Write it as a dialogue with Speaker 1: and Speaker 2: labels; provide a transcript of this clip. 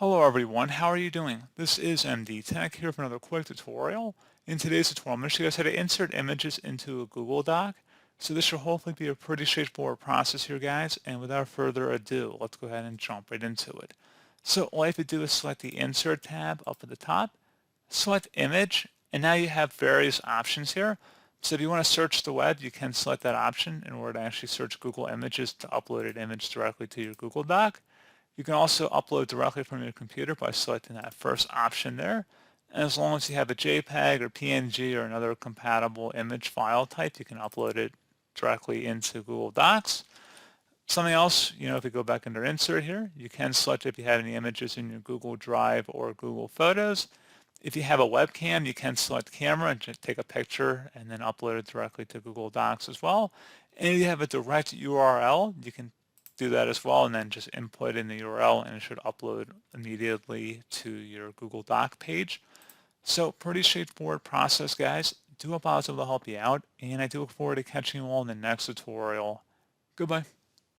Speaker 1: Hello everyone, how are you doing? This is MD Tech here for another quick tutorial. In today's tutorial, I'm going to show you guys how to insert images into a Google Doc. So this should hopefully be a pretty straightforward process here, guys. And without further ado, let's go ahead and jump right into it. So all you have to do is select the Insert tab up at the top, select Image, and now you have various options here. So if you want to search the web, you can select that option in order to actually search Google Images to upload an image directly to your Google Doc. You can also upload directly from your computer by selecting that first option there. And as long as you have a JPEG or PNG or another compatible image file type, you can upload it directly into Google Docs. Something else, if you go back under Insert here, you can select if you have any images in your Google Drive or Google Photos. If you have a webcam, you can select Camera and just take a picture and then upload it directly to Google Docs as well. And if you have a direct URL, you can do that as well and then just input in the URL and it should upload immediately to your Google Doc page. So pretty straightforward process, guys. Do hope I was able to help you out, and I do look forward to catching you all in the next tutorial. Goodbye.